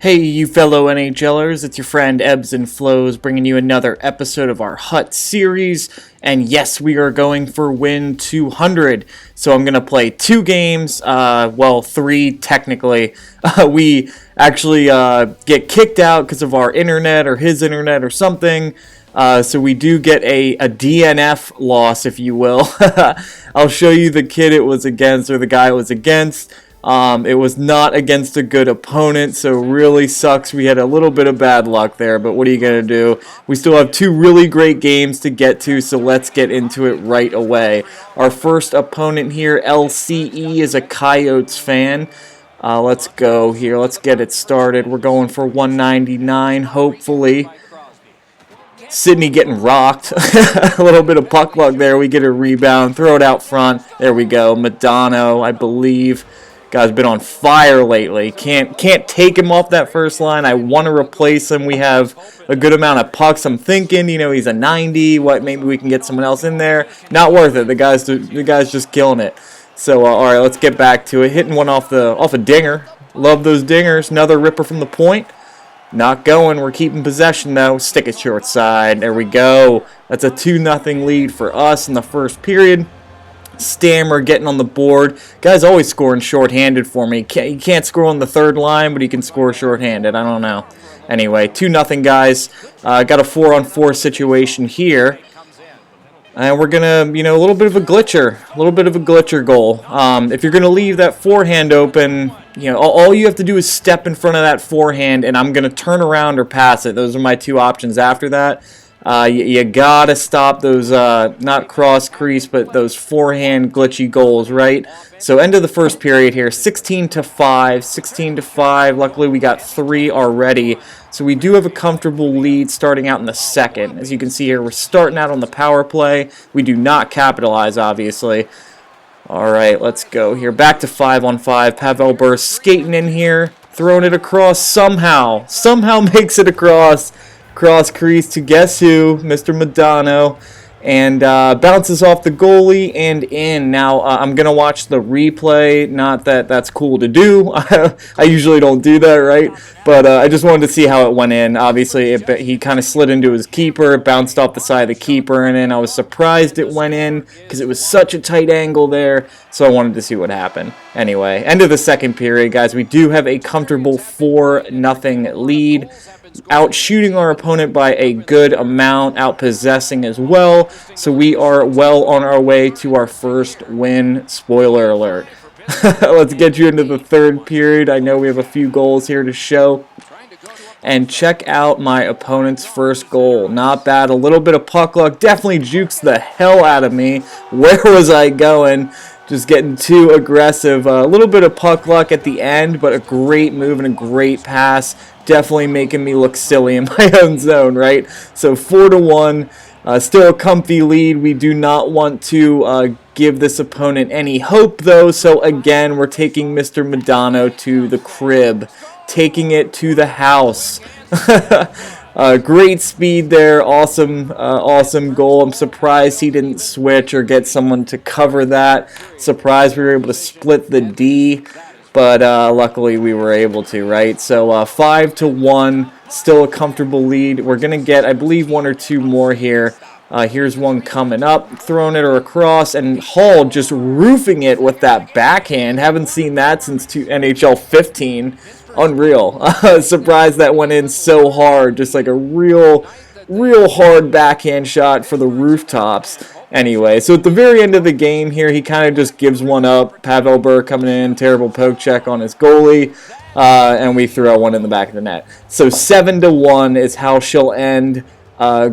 Hey, you fellow NHLers, it's your friend Ebbs and Flows bringing you another episode of our Hut series. And yes, we are going for win 200. So I'm going to play two games, three technically. We actually get kicked out because of our internet or his internet or something. So we do get a DNF loss, if you will. I'll show you the kid it was against, or the guy it was against. It was not against a good opponent, so really sucks. We had a little bit of bad luck there, but what are you going to do? We still have two really great games to get to, so let's get into it right away. Our first opponent here, LCE, is a Coyotes fan. Let's go here. Let's get it started. We're going for 199, hopefully. Sydney getting rocked. A little bit of puck luck there. We get a rebound, throw it out front. There we go. Madonna, I believe. Guy's been on fire lately. Can't take him off that first line. I want to replace him. We have a good amount of pucks. I'm thinking, he's a 90. Maybe we can get someone else in there. Not worth it. The guy's just killing it. So all right, let's get back to it. Hitting one off a dinger. Love those dingers. Another ripper from the point. Not going. We're keeping possession though. Stick it short side. There we go. That's a 2-0 lead for us in the first period. Stammer getting on the board. Guy's always scoring shorthanded for me. He can't score on the third line, but he can score shorthanded. I don't know. Anyway, 2-0 guys. Got a 4-on-4 situation here. And we're going to, a little bit of a glitcher. A little bit of a glitcher goal. If you're going to leave that forehand open, all you have to do is step in front of that forehand, and I'm going to turn around or pass it. Those are my two options after that. You gotta stop those, not cross crease, but those forehand glitchy goals, right? So end of the first period here, 16-5. Luckily we got 3 already. So we do have a comfortable lead starting out in the second. As you can see here, we're starting out on the power play. We do not capitalize, obviously. All right, let's go here. Back to 5-on-5. Pavel Bure skating in here, throwing it across somehow. Somehow makes it across. Cross crease to guess who, Mr. Madonna, and bounces off the goalie and in. Now, I'm going to watch the replay. Not that that's cool to do. I usually don't do that, right? But I just wanted to see how it went in. Obviously, he kind of slid into his keeper, bounced off the side of the keeper, and then I was surprised it went in because it was such a tight angle there, so I wanted to see what happened. Anyway, end of the second period, guys. We do have a comfortable 4-0 lead. Out shooting our opponent by a good amount, out possessing as well. So we are well on our way to our first win. Spoiler alert. Let's get you into the third period. I know we have a few goals here to show. And check out my opponent's first goal. Not bad. A little bit of puck luck. Definitely jukes the hell out of me. Where was I going? Just getting too aggressive. A little bit of puck luck at the end, but a great move and a great pass. Definitely making me look silly in my own zone, right? So 4-1, still a comfy lead. We do not want to give this opponent any hope, though. So again, we're taking Mr. Madonna to the crib, taking it to the house. Great speed there. Awesome goal. I'm surprised he didn't switch or get someone to cover that. Surprised we were able to split the D. But luckily we were able to, right? So 5-1, still a comfortable lead. We're going to get, I believe, 1 or 2 more here. Here's one coming up, throwing it across, and Hall just roofing it with that backhand. Haven't seen that since NHL 15. Unreal. Surprised that went in so hard. Just like a real hard backhand shot for the rooftops. Anyway, so at the very end of the game here, he kind of just gives one up. Pavel Bure coming in, terrible poke check on his goalie, and we throw one in the back of the net. So 7-1 is how she'll end.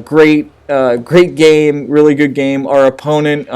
Great game, really good game. Our opponent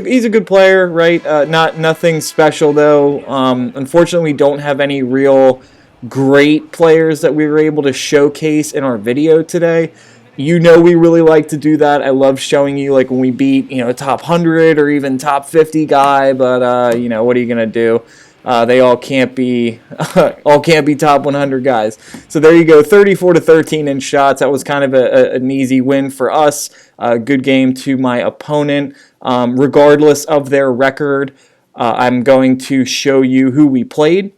he's a good player, right? Nothing special though. Unfortunately, we don't have any real great players that we were able to showcase in our video today. We really like to do that. I love showing you, like, when we beat, a top 100 or even top 50 guy, but, what are you going to do? They all can't be top 100 guys. So there you go, 34-13 in shots. That was kind of an easy win for us. Good game to my opponent. Regardless of their record, I'm going to show you who we played.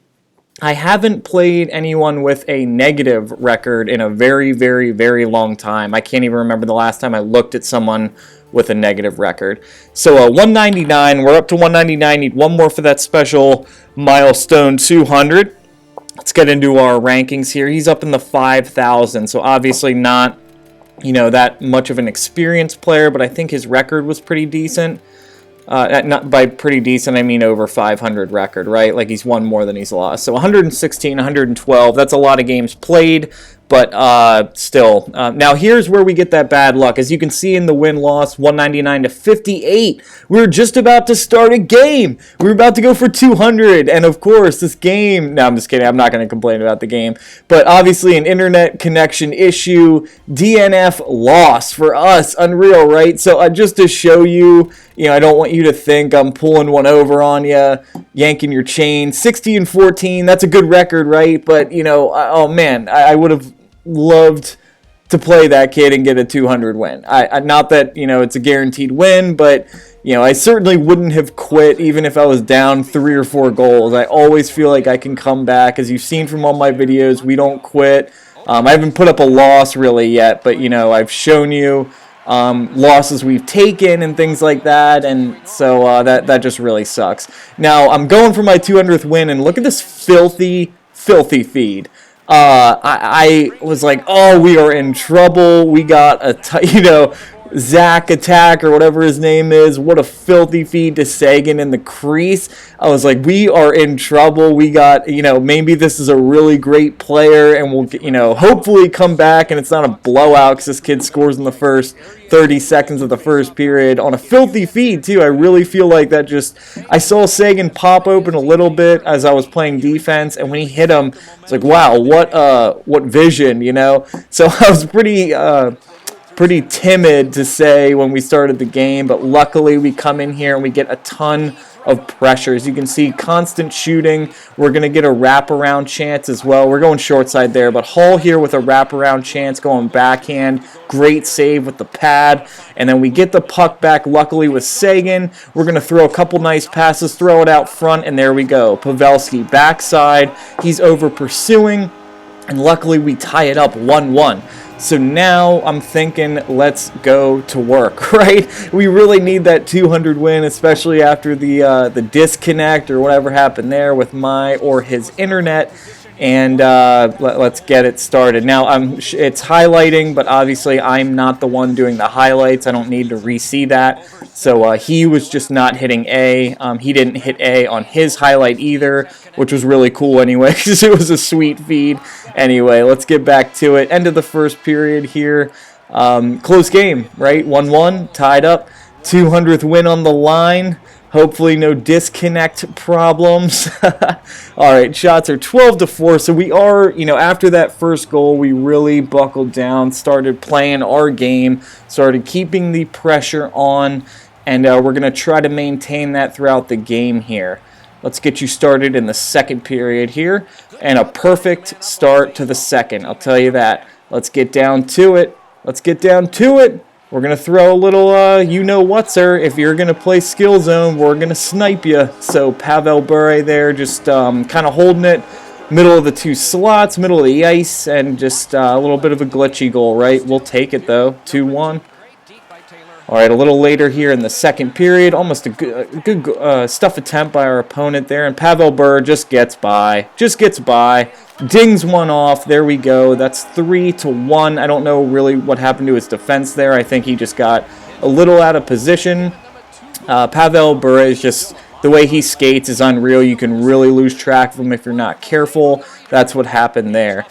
I haven't played anyone with a negative record in a very, very, very long time. I can't even remember the last time I looked at someone with a negative record. So 199, we're up to 199. Need one more for that special milestone 200. Let's get into our rankings here. He's up in the 5,000, so obviously not, that much of an experienced player, but I think his record was pretty decent. Not by pretty decent, I mean over 500 record, right? Like he's won more than he's lost. So 116, 112, that's a lot of games played, but still. Now here's where we get that bad luck. As you can see in the win-loss, 199 to 58. We were just about to start a game. We were about to go for 200, and of course, this game... No, I'm just kidding. I'm not going to complain about the game. But obviously, an internet connection issue. DNF loss for us. Unreal, right? So just to show you... I don't want you to think I'm pulling one over on you, yanking your chain. 60-14, that's a good record, right? But, oh man, I would have loved to play that kid and get a 200 win. Not that, it's a guaranteed win, but, I certainly wouldn't have quit even if I was down 3 or 4 goals. I always feel like I can come back. As you've seen from all my videos, we don't quit. I haven't put up a loss really yet, but, I've shown you losses we've taken and things like that, and so that just really sucks. Now I'm going for my 200th win, and look at this filthy feed. I was like, oh, we are in trouble. We got Zach Attack or whatever his name is. What a filthy feed to Sagan in the crease. I was like, we are in trouble. We got, maybe this is a really great player and we'll, hopefully come back and it's not a blowout because this kid scores in the first 30 seconds of the first period on a filthy feed too. I really feel like that I saw Sagan pop open a little bit as I was playing defense, and when he hit him, it's like, wow, what vision, So I was pretty timid to say when we started the game, but luckily we come in here and we get a ton of pressure. As you can see, constant shooting. We're going to get a wraparound chance as well. We're going short side there, but Hall here with a wraparound chance going backhand. Great save with the pad. And then we get the puck back, luckily, with Sagan. We're going to throw a couple nice passes, throw it out front, and there we go. Pavelski backside. He's over pursuing, and luckily we tie it up 1-1. So now I'm thinking, let's go to work, right? We really need that 200 win, especially after the disconnect or whatever happened there with my or his internet. And let's get it started. Now, it's highlighting, but obviously I'm not the one doing the highlights. I don't need to re-see that. So he was just not hitting A. He didn't hit A on his highlight either, which was really cool anyway, because it was a sweet feed. Anyway, let's get back to it. End of the first period here. Close game, right? 1-1, tied up. 200th win on the line. Hopefully no disconnect problems. All right, shots are 12-4. So we are, after that first goal, we really buckled down, started playing our game, started keeping the pressure on, and we're going to try to maintain that throughout the game here. Let's get you started in the second period here, and a perfect start to the second, I'll tell you that. Let's get down to it. We're going to throw a little, you-know-what, sir. If you're going to play skill zone, we're going to snipe you. So Pavel Bure there just kind of holding it, middle of the two slots, middle of the ice, and just a little bit of a glitchy goal, right? We'll take it, though. 2-1. All right, a little later here in the second period, almost a good stuff attempt by our opponent there, and Pavel Bure just gets by, dings one off. There we go. That's 3-1. I don't know really what happened to his defense there. I think he just got a little out of position. Pavel Bure is just, the way he skates is unreal. You can really lose track of him if you're not careful. That's what happened there.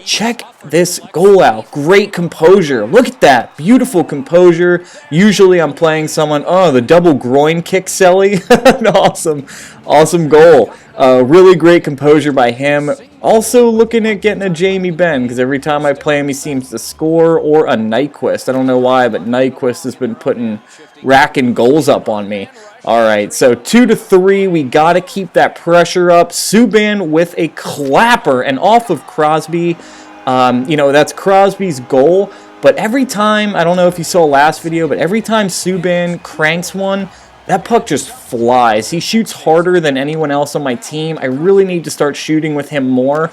Check this goal out. Great composure. Look at that. Beautiful composure. Usually I'm playing someone, the double groin kick Selly. An awesome goal. Really great composure by him. Also looking at getting a Jamie Benn, because every time I play him he seems to score, or a Nyquist. I don't know why, but Nyquist has been racking goals up on me. All right, so 2-3. We got to keep that pressure up. Subban with a clapper and off of Crosby. That's Crosby's goal. But every time, I don't know if you saw last video, but every time Subban cranks one, That puck just flies. He shoots harder than anyone else on my team. I really need to start shooting with him more,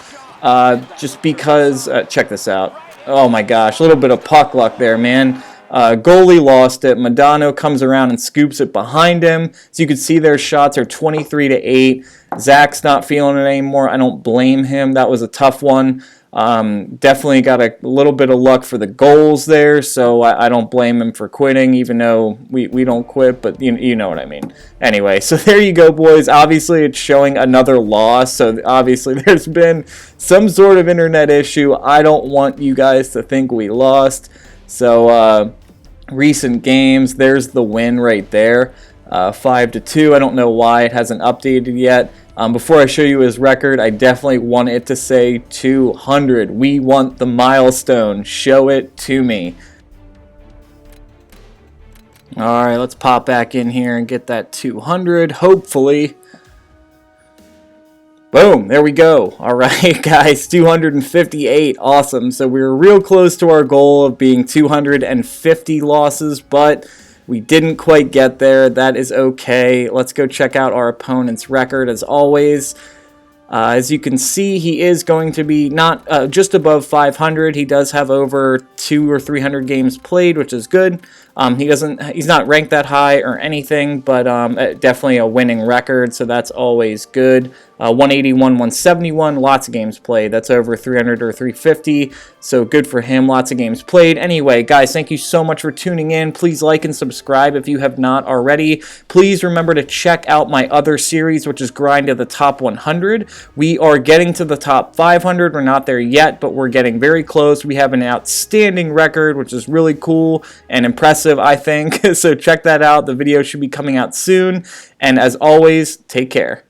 just because, check this out. Oh my gosh, a little bit of puck luck there, man. Goalie lost it. Modano comes around and scoops it behind him. So you can see their shots are 23-8. Zach's not feeling it anymore. I don't blame him. That was a tough one. Definitely got a little bit of luck for the goals there, so I don't blame him for quitting, even though we don't quit, but you know what I mean. Anyway, so there you go, boys. Obviously, it's showing another loss, so obviously there's been some sort of internet issue. I don't want you guys to think we lost. So, recent games, there's the win right there, 5-2. I don't know why it hasn't updated yet. Before I show you his record, I definitely want it to say 200. We want the milestone. Show it to me. Alright, let's pop back in here and get that 200, hopefully. Boom, there we go. Alright, guys, 258. Awesome. So we were real close to our goal of being 250 losses, but we didn't quite get there. That is okay. Let's go check out our opponent's record as always. As you can see, he is going to be not just above 500. He does have over 200 or 300 games played, which is good. He's not ranked that high or anything, but definitely a winning record, so that's always good. 181, 171, lots of games played. That's over 300 or 350, so good for him. Lots of games played. Anyway, guys, thank you so much for tuning in. Please like and subscribe if you have not already. Please remember to check out my other series, which is Grind to the Top 100. We are getting to the top 500. We're not there yet, but we're getting very close. We have an outstanding record, which is really cool and impressive, I think. So check that out. The video should be coming out soon. And as always, take care.